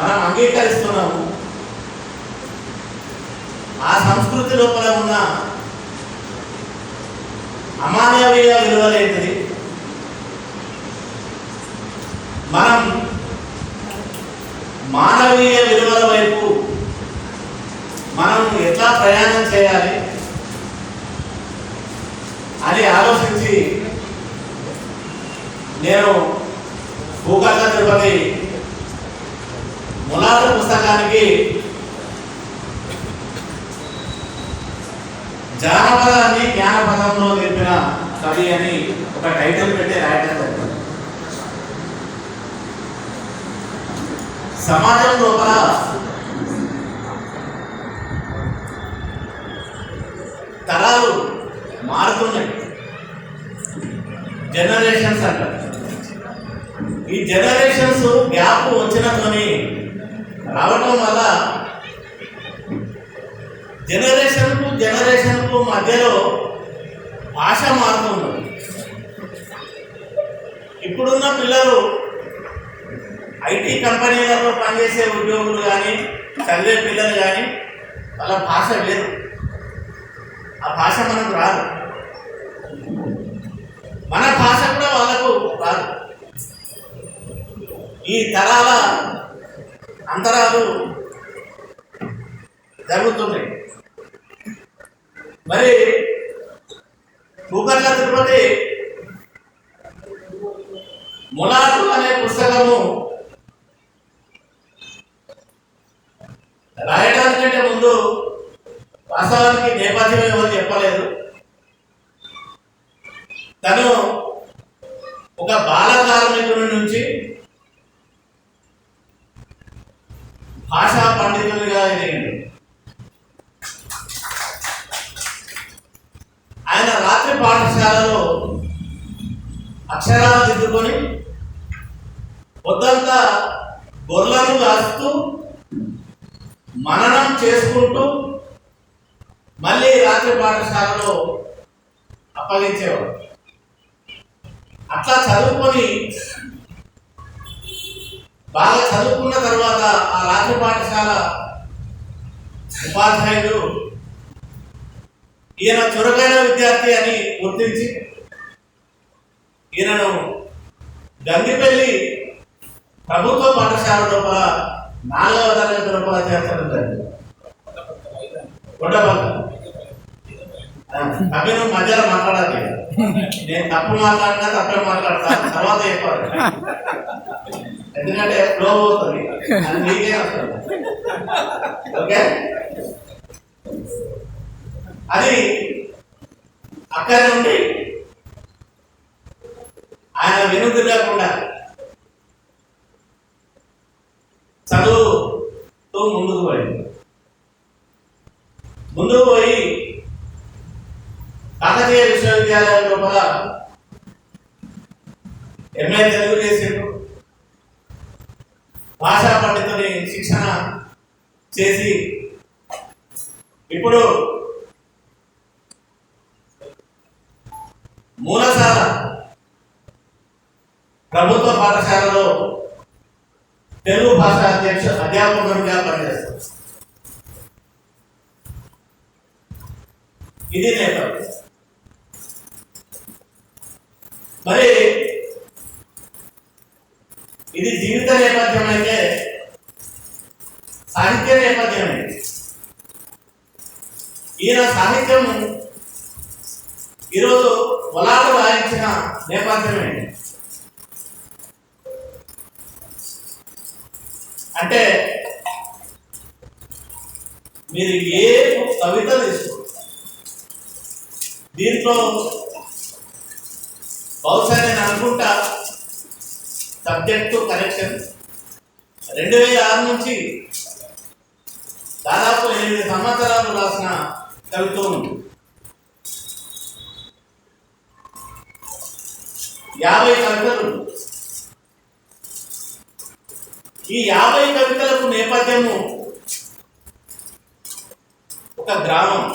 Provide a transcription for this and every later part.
మనం అంగీకరిస్తున్నాము. ఆ సంస్కృతి లోపల ఉన్న అమానవీయ విలువలేంటిది, మనం మానవీయ విలువల వైపు మనం ఎట్లా ప్రయాణం చేయాలి అని ఆలోచించి నేను భూగర్భ తిరుపతి ములాట పుస్తకానికి జానపదాన్ని జ్ఞానపదంలో నిలిపిన కవి అని ఒక టైటిల్ పెట్టి రాయటం జరిగింది. సమాజం లోపల తరాలు మారుతున్నాయి, జనరేషన్స్ అంటారు. ఈ జనరేషన్స్ గ్యాప్ వచ్చినతోని రావటం వల్ల జనరేషన్కు మధ్యలో భాష మారుతుంది. ఇప్పుడున్న పిల్లలు ఐటీ కంపెనీలలో పనిచేసే ఉద్యోగులు కానీ చదివే పిల్లలు కానీ వాళ్ళ భాష వేరు, ఆ భాష మనకు రాదు, మన భాష కూడా వాళ్ళకు రాదు. ఈ తరాల అంతరాలు జరుగుతున్నాయి. మరి భూగర్భ తిరుపతి ములాటు అనే పుస్తకము రాయడానికంటే ముందు వాస్తవానికి నేపథ్యం ఎవరు చెప్పలేదు. తను ఒక బాల కార్మికుడి నుంచి భాషా పండితుడిగా ఎదిగాడు. ఆయన రాత్రి పాఠశాలలో అక్షరాలు దిద్దుకొని పొద్దంతా గొర్రెలను కాస్తూ మననం చేసుకుంటూ మళ్ళీ రాత్రి పాఠశాలలో అప్పగించేవాడు. అట్లా చదువుకొని బాగా చదువుకున్న తర్వాత ఆ రాత్రి పాఠశాల ఉపాధ్యాయుడు ఈయన చురుకైన విద్యార్థి అని గుర్తించి ఈయనను గంగిపల్లి ప్రభుత్వ పాఠశాల లోపల 4వ తరగతి లోపల చేర్చడం జరిగింది. అభిను మధ్యలో మాట్లాడాలి, నేను తప్పు మాట్లాడినా తప్పే మాట్లాడతాను, తర్వాత చెప్పాలి, ఎందుకంటే ఫ్లో అవుతుంది, అది మీకే వస్తుంది. ఓకే, అది అక్కడి నుండి ఆయన వినుది లేకుండా చదువుతూ ముందుకు పోయి కాకతీయ విశ్వవిద్యాలయం లోపల ఎంఏ తెలుగు చేసిండు. భాషా పండితుని శిక్షణ చేసి ఇప్పుడు మూలశాల ప్రభుత్వ పాఠశాలలో తెలుగు భాష అధ్యాపకుడిగా పనిచేస్తారు. ఇది నేపథ్యం. మరి ఇది జీవిత నేపథ్యం అయితే సాహిత్య నేపథ్యం అయితే ఈయన సాహిత్యం ఈరోజు వలాలు రాయించిన నేపథ్యమే. అంటే మీరు ఏ కవిత తీసుకో, దీంట్లో బహుశా నేను అనుకుంటా సబ్జెక్టు కరెక్షన్ 2006 నుంచి దాదాపు 8 సంవత్సరాలు రాసిన కవిత్వం ఉంది. 50 కవితలు. ఈ 50 కవితలకు నేపథ్యము ఒక గ్రామం,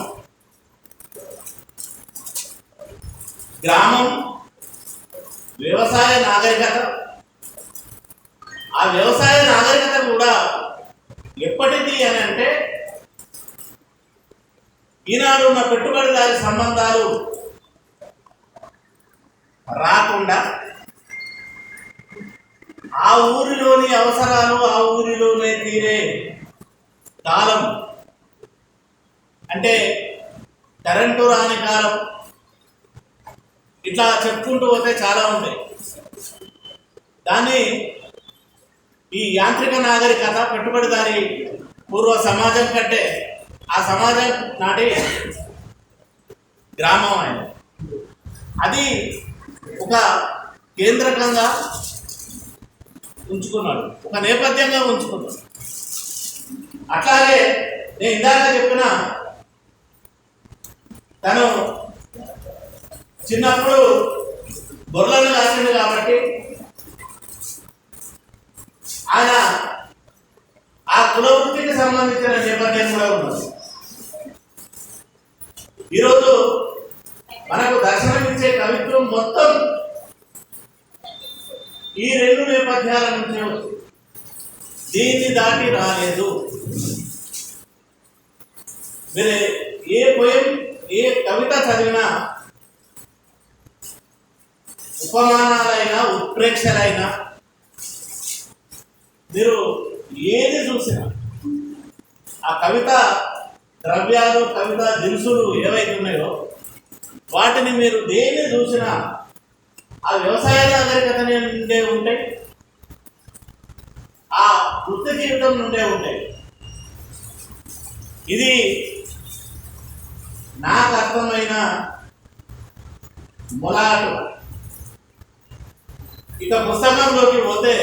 వ్యవసాయ నాగరికత. ఆ వ్యవసాయ నాగరికత కూడా ఎప్పటిది అని అంటే ఈనాడు ఉన్న పెట్టుబడిదారి సంబంధాలు రాకుండా ఆ ఊరిలోని అవసరాలు ఆ ఊరిలోనే తీరే కాలం అంటే కరెంటు రాని కాలం, ఇట్లా చెప్పుకుంటూ పోతే చాలా ఉంటాయి. దాన్ని ఈ యాంత్రిక నాగరికత పెట్టుబడిదారి పూర్వ సమాజం కంటే ఆ సమాజం నాటి గ్రామం ఆయన అది ఒక కేంద్రకంగా ఉంచుకున్నాడు, ఒక నేపథ్యంగా ఉంచుకున్నాడు. అట్లాగే నేను ఇందాక చెప్పిన తను చిన్నప్పుడు గొర్రెలను కాసింది కాబట్టి ఆయన ఆ కులవృత్తికి సంబంధించిన నేపథ్యం కూడా ఉన్నది. ఈరోజు మనకు దర్శనమిచ్చే కవిత్వం మొత్తం ఈ రెండు నేపథ్యాల నుంచే వచ్చింది, దీన్ని దాటి రాలేదు. మీరు ఏ పోయం ఏ కవిత చదివినా ఉపమానాలైనా ఉత్ప్రేక్షలైనా మీరు ఏది చూసినా ఆ కవిత ద్రవ్యాలు కవిత దినుసులు ఏవైతే ఉన్నాయో వాటిని మీరు దేన్ని చూసినా ఆ వ్యవసాయ నాగరికత నుండే ఉంటాయి, ఆ వృత్తి జీవితం నుండే ఉంటాయి. ఇది నాకు అర్థమైన మొలాటు. ఇక పుస్తకంలోకి పోతే